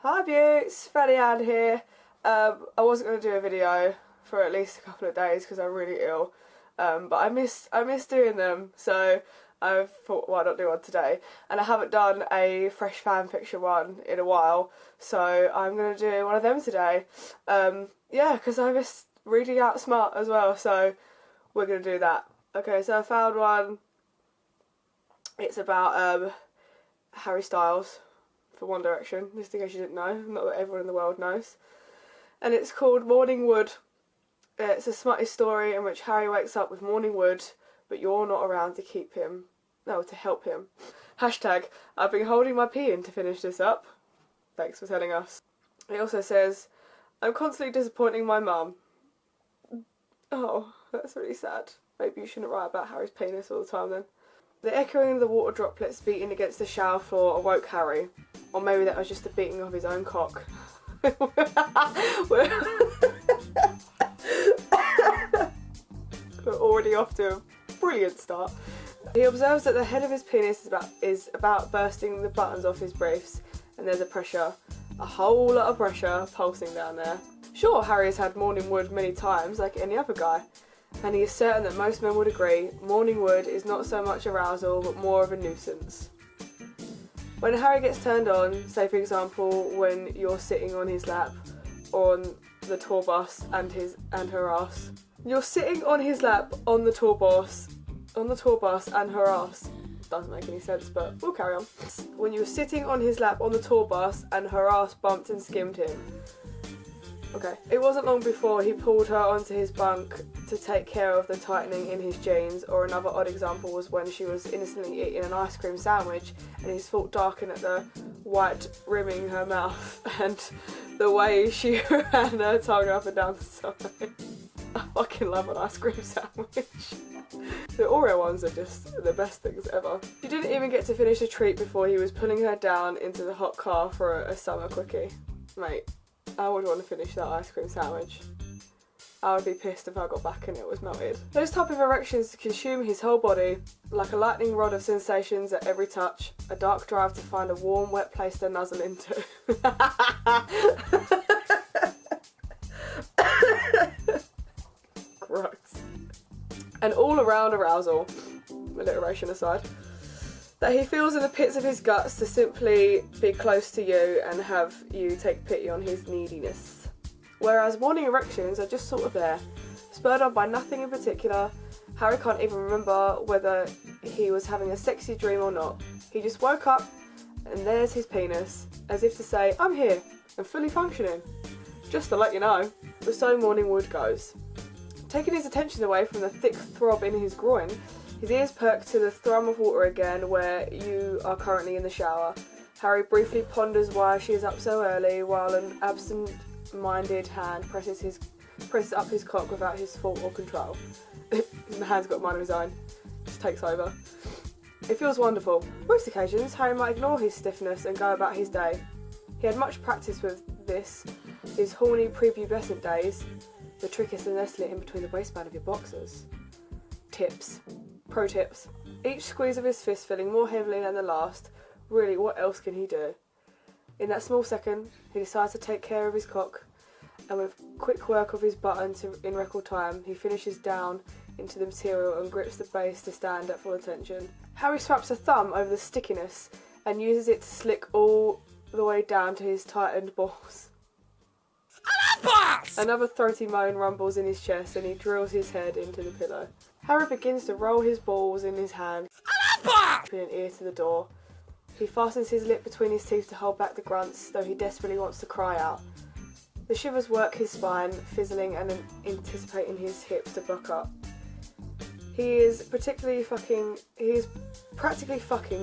Hi Beauts, Fav and here. I wasn't going to do a video for at least a couple of days because I'm really ill, but I miss doing them, so I thought why not do one today. And I haven't done a fresh fan picture one in a while, so I'm going to do one of them today. Yeah, because I miss reading out smut as well, so we're going to do that. Okay, so I found one. It's about Harry Styles for One Direction, just in case you didn't know, not that everyone in the world knows. And it's called Morning Wood. It's a smutty story in which Harry wakes up with morning wood, but you're not around to to help him. Hashtag, I've been holding my pee in to finish this up. Thanks for telling us. It also says, I'm constantly disappointing my mum. Oh, that's really sad. Maybe you shouldn't write about Harry's penis all the time then. The echoing of the water droplets beating against the shower floor awoke Harry. Or maybe that was just the beating of his own cock. We're already off to a brilliant start. He observes that the head of his penis is about bursting the buttons off his briefs, and there's a whole lot of pressure pulsing down there. Sure, Harry has had morning wood many times, like any other guy, and he is certain that most men would agree morning wood is not so much arousal but more of a nuisance. When Harry gets turned on, say for example when you're sitting on his lap on the tour bus and her ass. You're sitting on his lap on the tour bus and her ass. Doesn't make any sense, but we'll carry on. When you were sitting on his lap on the tour bus and her ass bumped and skimmed him. Okay. It wasn't long before he pulled her onto his bunk to take care of the tightening in his jeans, or another odd example was when she was innocently eating an ice cream sandwich and his thought darkened at the white rimming her mouth and the way she ran her tongue up and down the side. I fucking love an ice cream sandwich. The Oreo ones are just the best things ever. She didn't even get to finish the treat before he was pulling her down into the hot car for a summer quickie. Mate, I would want to finish that ice cream sandwich. I would be pissed if I got back and it was melted. Those type of erections consume his whole body, like a lightning rod of sensations at every touch, a dark drive to find a warm, wet place to nuzzle into. Gross. An all-around arousal, alliteration aside, that he feels in the pits of his guts to simply be close to you and have you take pity on his neediness. Whereas morning erections are just sort of there, spurred on by nothing in particular. Harry can't even remember whether he was having a sexy dream or not. He just woke up and there's his penis, as if to say, I'm here and fully functioning. Just to let you know. But so morning wood goes. Taking his attention away from the thick throb in his groin, his ears perk to the thrum of water again where you are currently in the shower. Harry briefly ponders why she is up so early while an absent-minded hand presses up his cock without his fault or control. The hand's got a mind of his own. Just takes over. It feels wonderful. Most occasions, Harry might ignore his stiffness and go about his day. He had much practice with this, his horny prepubescent days. The trick is to nestle it in between the waistband of your boxers. Pro tips. Each squeeze of his fist filling more heavily than the last. Really, what else can he do? In that small second, he decides to take care of his cock, and with quick work of his button in record time, he finishes down into the material and grips the base to stand at full attention. Harry swaps a thumb over the stickiness and uses it to slick all the way down to his tightened balls. Another throaty moan rumbles in his chest and he drills his head into the pillow. Harry begins to roll his balls in his hand, keeping an ear to the door. He fastens his lip between his teeth to hold back the grunts, though he desperately wants to cry out. The shivers work his spine, fizzling and anticipating his hips to buck up. He is practically fucking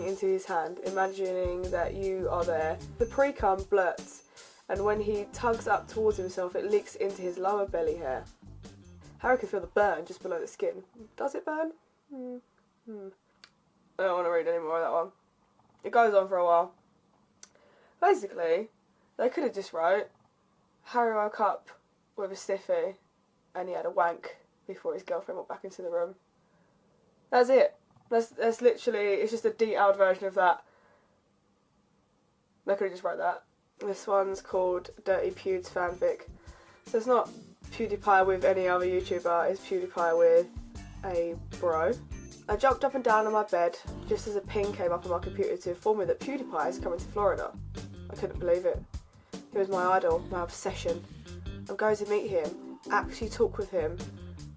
into his hand, imagining that you are there. The pre-cum blurts, and when he tugs up towards himself, it leaks into his lower belly hair. Harry can feel the burn just below the skin. Does it burn? I don't want to read any more of that one. It goes on for a while. Basically, they could have just wrote, Harry woke up with a stiffy and he had a wank before his girlfriend went back into the room. That's it. That's literally, it's just a detailed version of that. They could have just wrote that. This one's called Dirty Pewds Fanfic. So it's not Pewdiepie with any other YouTuber, it's Pewdiepie with a bro. I jumped up and down on my bed just as a ping came up on my computer to inform me that Pewdiepie is coming to Florida. I couldn't believe it. He was my idol, my obsession. I'm going to meet him, actually talk with him.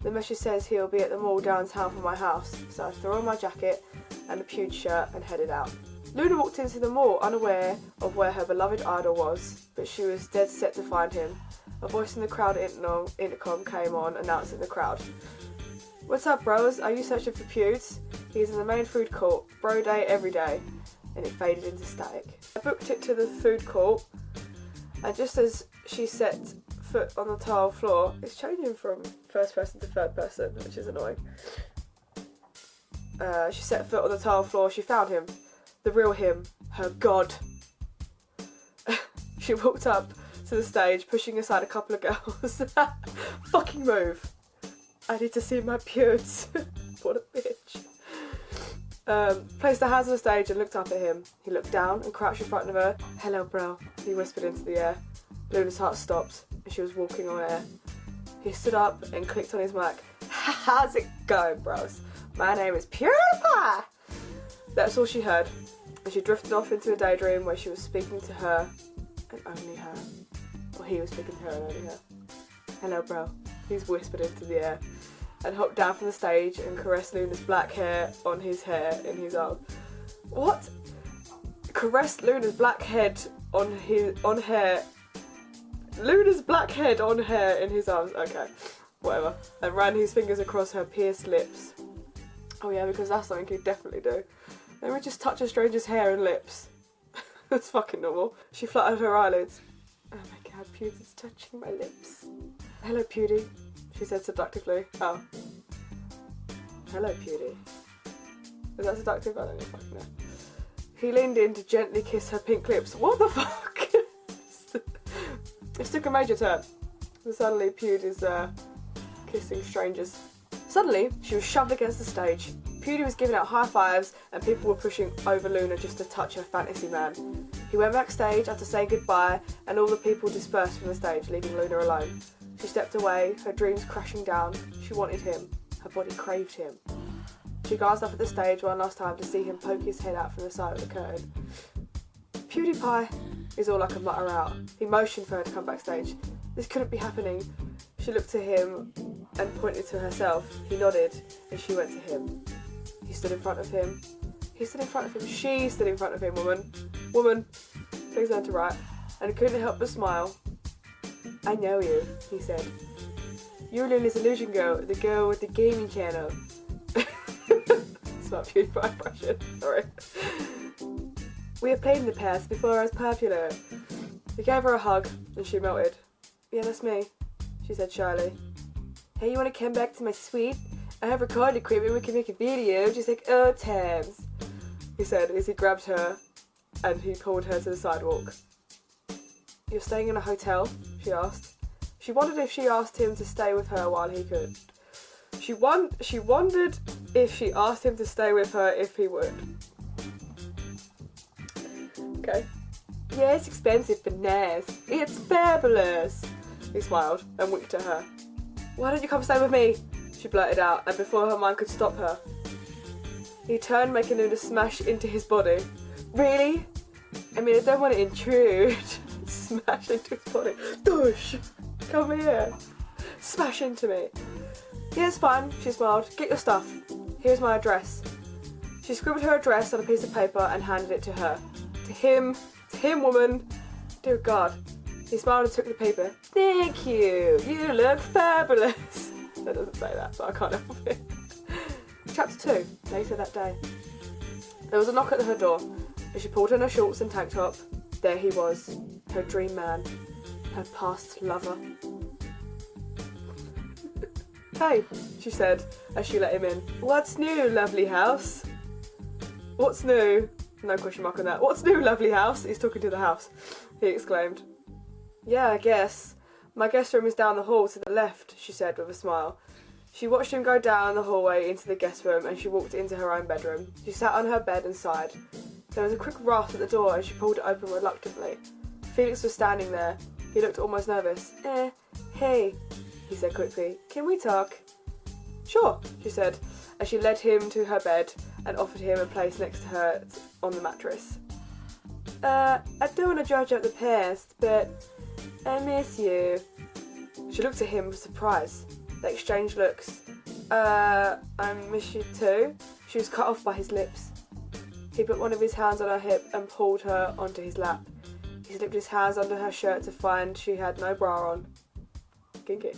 The message says he'll be at the mall downtown from my house, so I threw on my jacket and a Pewds shirt and headed out. Luna walked into the mall unaware of where her beloved idol was, but she was dead set to find him. A voice in the crowd intercom came on, announcing the crowd. What's up, bros? Are you searching for Pewds? He's in the main food court. Bro day every day. And it faded into static. I booked it to the food court, and just as she set foot on the tile floor, it's changing from first person to third person, which is annoying. She set foot on the tile floor, she found him. The real him. Her god. She walked up to the stage, pushing aside a couple of girls. Fucking move. I need to see my Pewds. What a bitch. Placed her hands on the stage and looked up at him. He looked down and crouched in front of her. Hello, bro, he whispered into the air. Luna's heart stopped and she was walking on air. He stood up and clicked on his mic. How's it going, bros? My name is Pewdiepie. That's all she heard. And she drifted off into a daydream where she was speaking to her and only her. Or he was speaking to her and only her. Hello, bro, he's whispered into the air. And hopped down from the stage and caressed Luna's black hair on his hair in his arm. What? Caressed Luna's black head on hair. Luna's black head on hair in his arms. Okay, whatever. And ran his fingers across her pierced lips. Oh yeah, because that's something he'd definitely do. Let me just touch a stranger's hair and lips. That's fucking normal. She fluttered her eyelids. Oh my god, Pewds is touching my lips. Hello, Pewdie, she said seductively. Oh. Hello, Pewdie. Is that seductive? I don't know, fucking know. He leaned in to gently kiss her pink lips. What the fuck? It took a major turn. And suddenly, Pewdie is kissing strangers. Suddenly, she was shoved against the stage. Pewdie was giving out high fives and people were pushing over Luna just to touch her fantasy man. He went backstage after saying goodbye and all the people dispersed from the stage, leaving Luna alone. She stepped away, her dreams crashing down. She wanted him. Her body craved him. She glanced up at the stage one last time to see him poke his head out from the side of the curtain. Pewdiepie is all I could mutter out. He motioned for her to come backstage. This couldn't be happening. She looked to him and pointed to herself. He nodded and she went to him. He stood in front of him. He stood in front of him. She stood in front of him, woman. Woman, please learn to write. And couldn't help but smile. I know you, he said. You're Luna's illusion girl, the girl with the gaming channel. It's my Pewdiepie impression, sorry. We have played in the past before I was popular. He gave her a hug and she melted. Yeah, that's me, she said shyly. Hey, you want to come back to my suite? I have recording equipment, we can make a video just like old times, he said as he grabbed her and he pulled her to the sidewalk. You're staying in a hotel? She asked. She wondered if she asked him to stay with her while he could. She wondered if she asked him to stay with her if he would. Okay. Yeah, it's expensive but nice. It's fabulous. He smiled and winked at her. Why don't you come stay with me? She blurted out, and before her mind could stop her, he turned, making Luna smash into his body. Really? I mean, I don't want to intrude. Smash into his body. Dush! Come here. Smash into me. Yeah, it's fine, she smiled. Get your stuff. Here's my address. She scribbled her address on a piece of paper and handed it to her. To him, woman. Dear God. He smiled and took the paper. Thank you. You look fabulous. That doesn't say that, but I can't help it. Chapter 2. Later that day. There was a knock at her door. As she pulled on her shorts and tank top, there he was. Her dream man. Her past lover. Hey, she said, as she let him in. What's new, lovely house? What's new? No question mark on that. What's new, lovely house? He's talking to the house, he exclaimed. Yeah, I guess. My guest room is down the hall to the left, she said with a smile. She watched him go down the hallway into the guest room and she walked into her own bedroom. She sat on her bed and sighed. There was a quick rasp at the door and she pulled it open reluctantly. Felix was standing there. He looked almost nervous. Hey, he said quickly. Can we talk? Sure, she said, as she led him to her bed and offered him a place next to her on the mattress. I don't want to dredge up the past, but I miss you. She looked at him with surprise. They exchanged looks. I miss you too. She was cut off by his lips. He put one of his hands on her hip and pulled her onto his lap. He slipped his hands under her shirt to find she had no bra on. Kinky.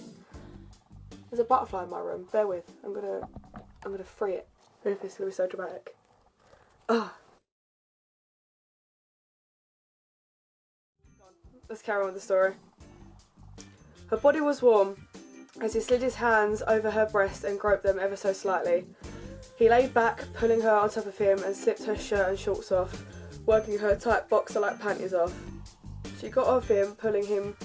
There's a butterfly in my room. Bear with. I'm gonna free it. If it's gonna be so dramatic. Ugh. Let's carry on with the story. Her body was warm as he slid his hands over her breast and groped them ever so slightly. He laid back, pulling her on top of him, and slipped her shirt and shorts off, working her tight boxer-like panties off. She got off him, pulling him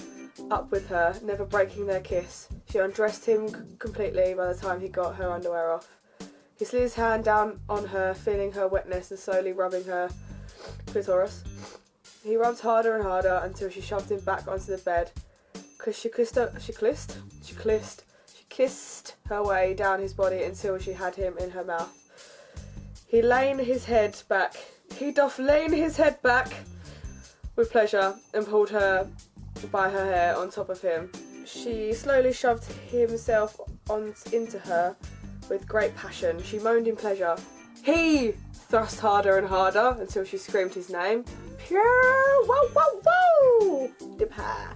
up with her, never breaking their kiss. She undressed him completely by the time he got her underwear off. He slid his hand down on her, feeling her wetness and slowly rubbing her clitoris. He rubbed harder and harder until she shoved him back onto the bed. She kissed her way down his body until she had him in her mouth. He doth lean his head back with pleasure and pulled her by her hair on top of him. She slowly shoved himself into her with great passion. She moaned in pleasure. He thrust harder and harder until she screamed his name. Pure, whoa, whoa, whoa! Dipper.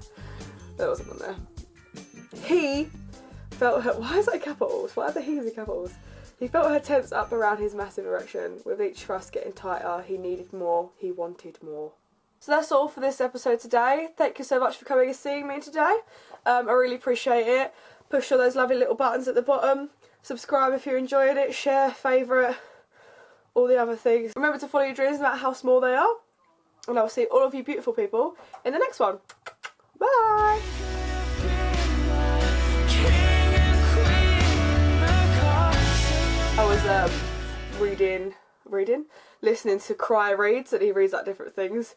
That wasn't on there. He felt her. Why is that in capitals? Why are the he's in capitals? He felt her tense up around his massive erection. With each thrust getting tighter, he needed more. He wanted more. So that's all for this episode today. Thank you so much for coming and seeing me today. I really appreciate it. Push all those lovely little buttons at the bottom. Subscribe if you enjoyed it. Share, favourite, all the other things. Remember to follow your dreams no matter how small they are. And I'll see all of you beautiful people in the next one. Bye! I was listening to Cry reads, and he reads like different things.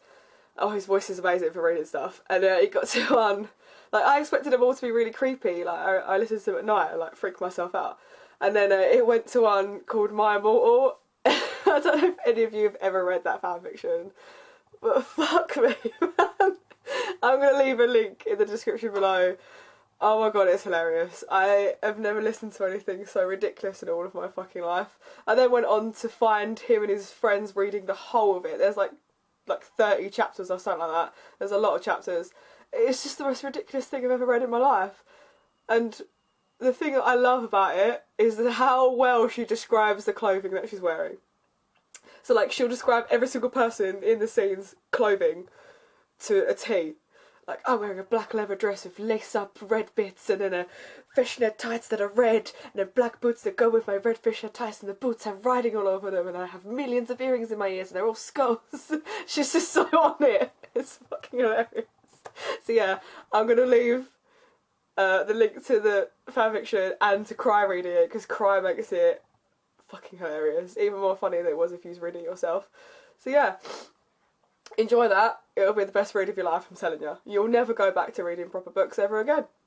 Oh, his voice is amazing for reading stuff. And he got to one, like I expected them all to be really creepy. Like I listened to them at night and like freak myself out. And then it went to one called My Immortal. I don't know if any of you have ever read that fanfiction, but fuck me, man. I'm going to leave a link in the description below. Oh my god, it's hilarious. I have never listened to anything so ridiculous in all of my fucking life. I then went on to find him and his friends reading the whole of it. There's like 30 chapters or something like that. There's a lot of chapters. It's just the most ridiculous thing I've ever read in my life. And the thing that I love about it is how well she describes the clothing that she's wearing. So like she'll describe every single person in the scene's clothing to a T. Like, I'm wearing a black leather dress with lace-up red bits and then a fishnet tights that are red and then black boots that go with my red fishnet tights and the boots have writing all over them and I have millions of earrings in my ears and they're all skulls. She's just so on it. It's fucking hilarious. So yeah, I'm going to leave the link to the fanfiction and to Cry reading it because Cry makes it fucking hilarious. Even more funny than it was if you was reading it yourself. So yeah. Enjoy that. It'll be the best read of your life, I'm telling you. You'll never go back to reading proper books ever again.